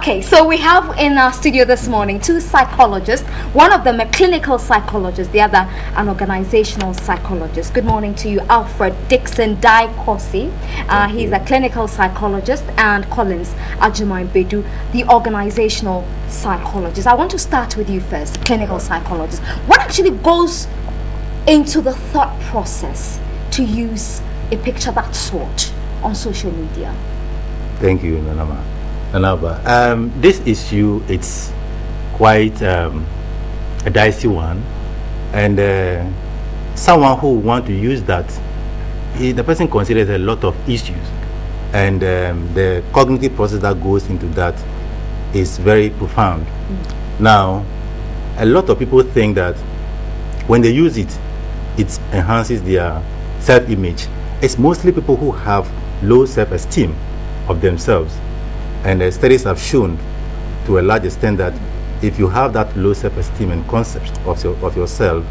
Okay, so we have in our studio this morning two psychologists. One of them a clinical psychologist, the other an organizational psychologist. Good morning to you, Alfred Dixon Dai-Kosi. He's a clinical psychologist, and Collins Ajumai Bedu, the organizational psychologist. I want to start with you first, clinical psychologist. What actually goes into the thought process to use a picture that sort on social media? Thank you, Nanaba. This issue, it's quite a dicey one, and someone who want to use that, the person considers a lot of issues, and the cognitive process that goes into that is very profound. Now, a lot of people think that when they use it, it enhances their self-image. It's mostly people who have low self-esteem of themselves. And the studies have shown to a large extent that if you have that low self-esteem and concept of yourself,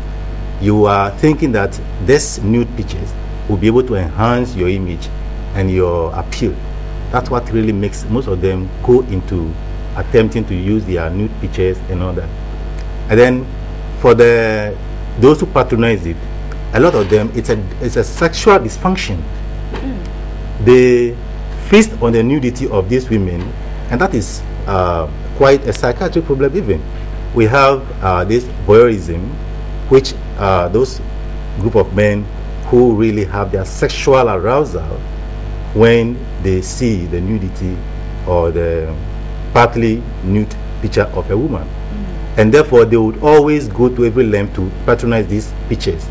you are thinking that this nude pictures will be able to enhance your image and your appeal. That's what really makes most of them go into attempting to use their nude pictures and all that. And then for those who patronize it, a lot of them, it's a sexual dysfunction. They feast on the nudity of these women, and that is quite a psychiatric problem even. We have this voyeurism, which those group of men who really have their sexual arousal when they see the nudity or the partly nude picture of a woman. And therefore they would always go to every length to patronize these pictures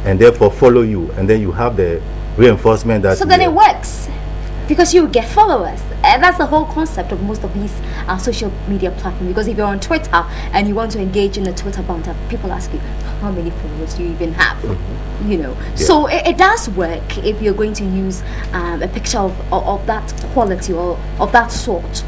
and therefore follow you, and then you have the reinforcement that... So then it works, because you get followers. And that's the whole concept of most of these social media platforms. Because if you're on Twitter and you want to engage in the Twitter banter, people ask you, how many followers do you even have? You know. Yeah. So it does work if you're going to use a picture of that quality or of that sort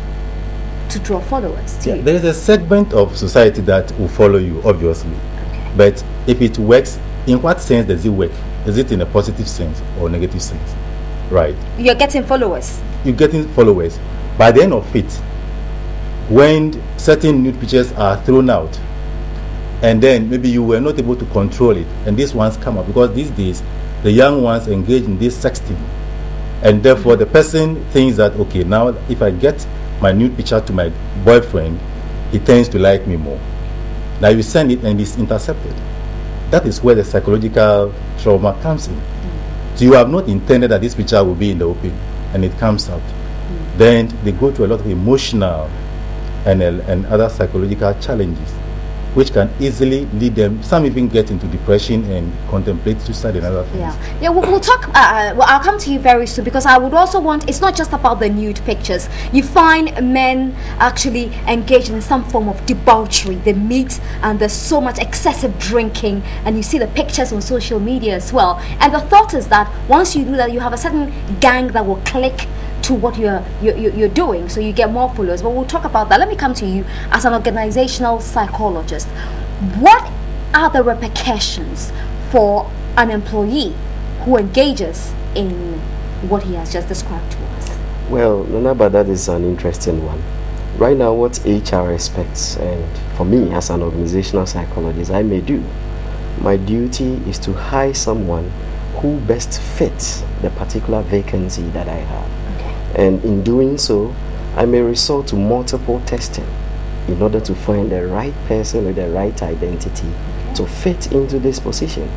to draw followers. Yeah, there is a segment of society that will follow you, obviously. Okay. But if it works, in what sense does it work? Is it in a positive sense or negative sense? Right. You're getting followers. You're getting followers. By the end of it, when certain nude pictures are thrown out, and then maybe you were not able to control it, and these ones come up, because these days the young ones engage in this sexting, and therefore the person thinks that, okay, now if I get my nude picture to my boyfriend, he tends to like me more. Now you send it and it's intercepted. That is where the psychological trauma comes in. So you have not intended that this picture will be in the open, and it comes out. Then they go through a lot of emotional and other psychological challenges, which can easily lead them. Some even get into depression and contemplate suicide and other things. Yeah. We'll talk. Well, I'll come to you very soon, because I would also want. It's not just about the nude pictures. You find men actually engaged in some form of debauchery. They meet and there's so much excessive drinking, and you see the pictures on social media as well. And the thought is that once you do that, you have a certain gang that will click to what you're doing, so you get more followers. But we'll talk about that. Let me come to you as an organizational psychologist. What are the repercussions for an employee who engages in what he has just described to us? Well, Nanaba, that is an interesting one. Right now, what HR expects, and for me as an organizational psychologist, I may do, my duty is to hire someone who best fits the particular vacancy that I have. And in doing so, I may resort to multiple testing in order to find the right person with the right identity to fit into this position.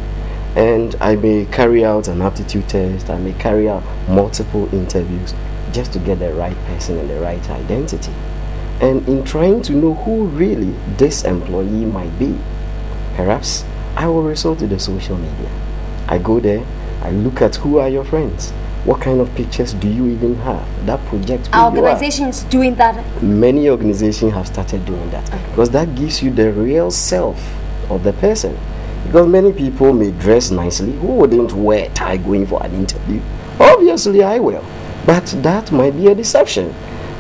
And I may carry out an aptitude test, I may carry out multiple interviews just to get the right person and the right identity. And in trying to know who really this employee might be, perhaps I will resort to the social media. I go there, I look at who are your friends. What kind of pictures do you even have that project? Our organization is doing that. Many organizations have started doing that, because that gives you the real self of the person. Because many people may dress nicely. Who wouldn't wear a tie going for an interview? Obviously I will, but that might be a deception.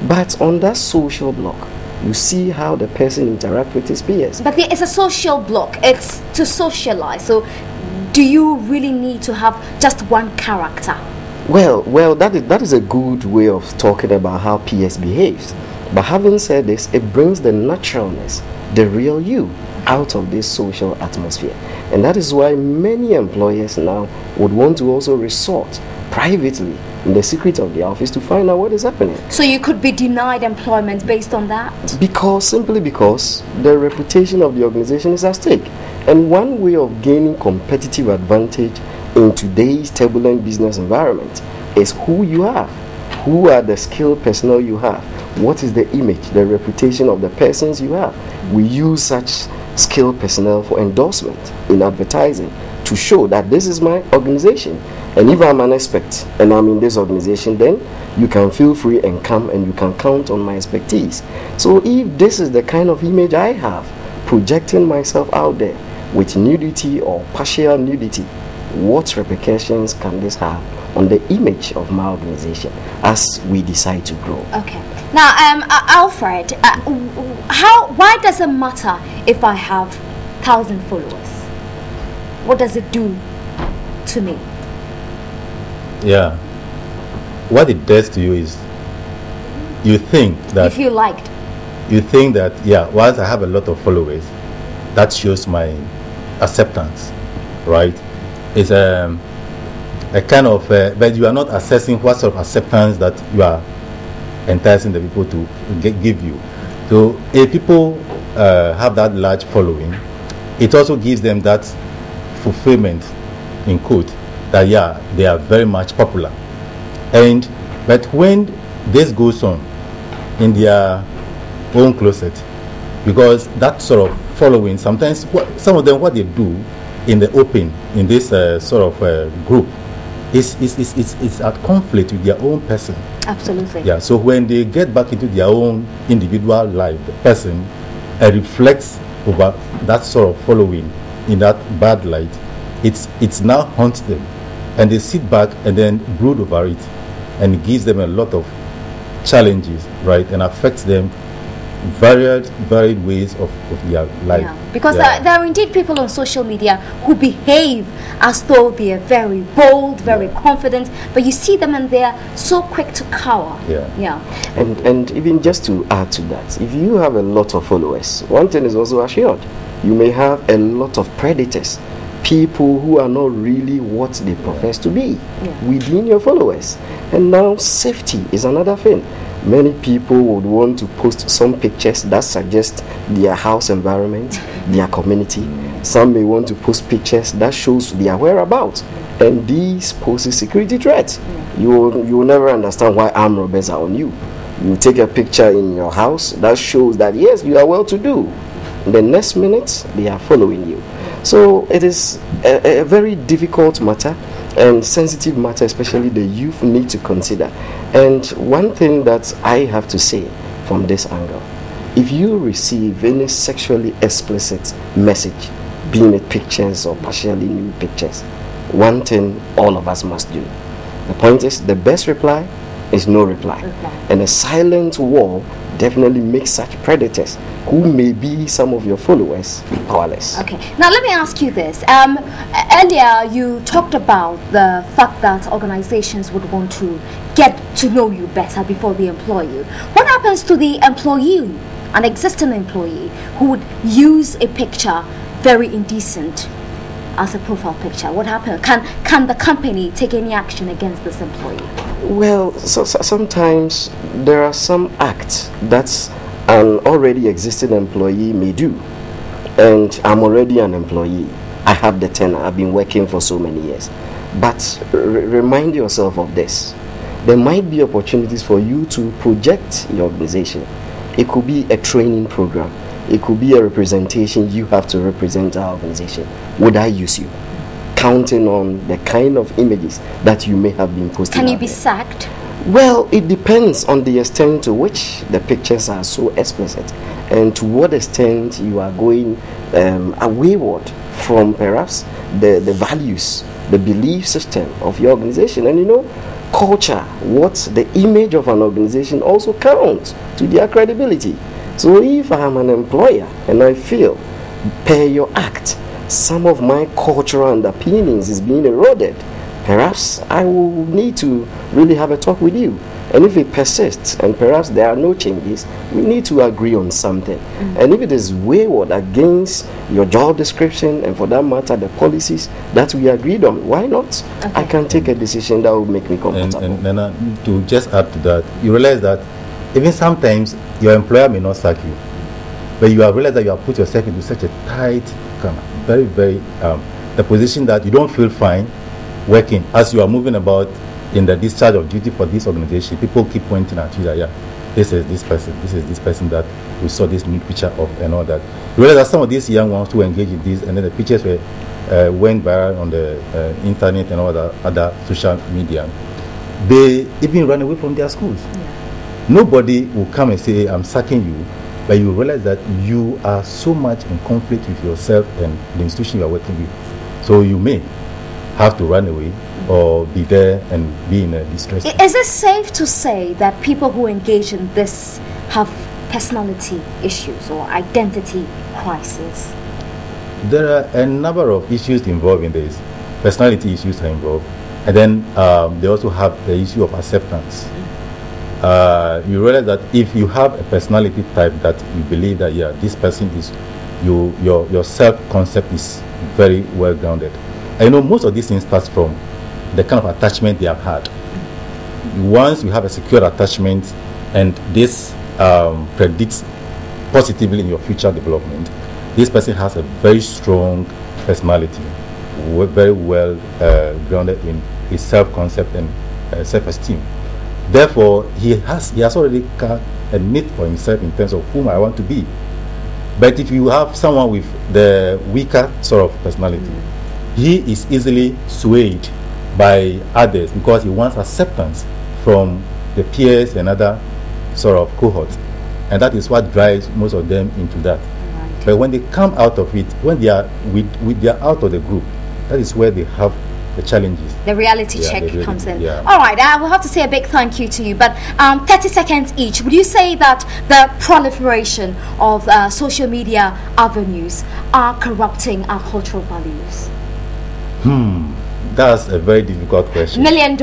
But on that social block, you see how the person interacts with his peers. But it's a social block. It's to socialize. So do you really need to have just one character? Well, that is a good way of talking about how PS behaves. But having said this, it brings the naturalness, the real you, out of this social atmosphere. And that is why many employers now would want to also resort privately in the secret of the office to find out what is happening. So you could be denied employment based on that? Simply because the reputation of the organization is at stake. And one way of gaining competitive advantage in today's turbulent business environment is who you have. Who are the skilled personnel you have? What is the image, the reputation of the persons you have? We use such skilled personnel for endorsement in advertising to show that this is my organization. And if I'm an expert and I'm in this organization, then you can feel free and come and you can count on my expertise. So if this is the kind of image I have, projecting myself out there with nudity or partial nudity, what repercussions can this have on the image of my organization as we decide to grow? Okay. Now, Alfred, why does it matter if I have 1,000 followers? What does it do to me? Yeah. What it does to you is you think that... If you liked. You think that, yeah, once I have a lot of followers, that shows my acceptance, right? It's a kind of... but you are not assessing what sort of acceptance that you are enticing the people to give you. So if people have that large following, it also gives them that fulfillment, in quote, that yeah, they are very much popular. But when this goes on in their own closet, because that sort of following, sometimes some of them, what they do in the open in this sort of group is at conflict with their own person. Absolutely. Yeah. So when they get back into their own individual life, the person reflects over that sort of following in that bad light. It's now haunts them, and they sit back and then brood over it, and it gives them a lot of challenges, right, and affects them varied ways of their life. Yeah. Because there are indeed people on social media who behave as though they are very bold, very confident, but you see them and they are so quick to cower. Yeah. And even just to add to that, if you have a lot of followers, one thing is also assured: you may have a lot of predators, people who are not really what they profess to be within your followers. And now safety is another thing. Many people would want to post some pictures that suggest their house environment, their community. Some may want to post pictures that shows their whereabouts, and these poses security threats. You will never understand why armed robbers are on you. You take a picture in your house that shows that yes, you are well to do. The next minute they are following you. So it is a very difficult matter and sensitive matter, especially the youth need to consider. And one thing that I have to say from this angle: if you receive any sexually explicit message, being it pictures or partially nude pictures, one thing all of us must do. The point is, the best reply is no reply. And a silent wall definitely makes such predators, who may be some of your followers, powerless. Okay. Now let me ask you this. Earlier you talked about the fact that organizations would want to get to know you better before they employ you. What happens to the employee, an existing employee, who would use a picture very indecent as a profile picture? What happens? Can the company take any action against this employee? Well, sometimes there are some acts that an already existing employee may do. And I'm already an employee. I have the tenure. I've been working for so many years. But remind yourself of this. There might be opportunities for you to project your organization. It could be a training program. It could be a representation. You have to represent our organization. Would I use you? Counting on the kind of images that you may have been posting. Can you be sacked? Well, it depends on the extent to which the pictures are so explicit, and to what extent you are going wayward from perhaps the values, the belief system of your organization. And you know, culture, what the image of an organization also counts to their credibility. So if I am an employer and I feel, per your act, some of my cultural underpinnings is being eroded, perhaps I will need to really have a talk with you And if it persists and perhaps there are no changes, we need to agree on something. And if it is wayward against your job description and for that matter the policies that we agreed on, why not? I can take a decision that will make me comfortable. And to just add to that, you realize that even sometimes your employer may not sack you, but you have realized that you have put yourself into such a tight, very, very, the position that you don't feel fine working as you are moving about in the discharge of duty for this organization. People keep pointing at you that, yeah, this is this person that we saw this new picture of and all that. You realize that some of these young ones who engage in this, and then the pictures went viral on the internet and all the other social media, they even run away from their schools. Nobody will come and say, hey, I'm sacking you, but you realize that you are so much in conflict with yourself and the institution you are working with. So you may have to run away or be there and be in a distress. Is it safe to say that people who engage in this have personality issues or identity crisis? There are a number of issues involved in this. Personality issues are involved. And then they also have the issue of acceptance. You realize that if you have a personality type that you believe that, yeah, this person is, your self-concept is very well grounded. I know most of these things start from the kind of attachment they have had. Once you have a secure attachment and this predicts positively in your future development, this person has a very strong personality, very well grounded in his self-concept and self-esteem. Therefore, he has already got a need for himself in terms of whom I want to be. But if you have someone with the weaker sort of personality, he is easily swayed by others because he wants acceptance from the peers and other sort of cohorts. And that is what drives most of them into that. Right. But when they come out of it, when they are they are out of the group, that is where they have the challenges. The reality check comes in. Yeah. All right, I will have to say a big thank you to you. But 30 seconds each. Would you say that the proliferation of social media avenues are corrupting our cultural values? That's a very difficult question. $1 million.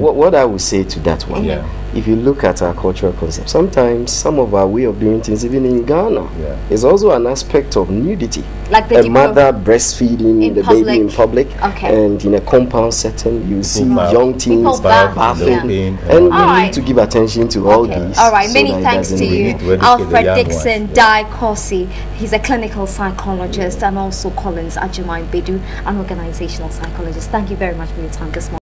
What I would say to that one, if you look at our cultural concept, sometimes some of our way of doing things, even in Ghana, is also an aspect of nudity. Like the mother breastfeeding the public. baby in public, and in a compound setting, you see young teens bathing, and we need to give attention to all these. All right, many thanks to you, Alfred Dixon Dai Kosi. He's a clinical psychologist, and also Collins Ajumai Bedu, an organizational psychologist. Thank you very much for your time this morning.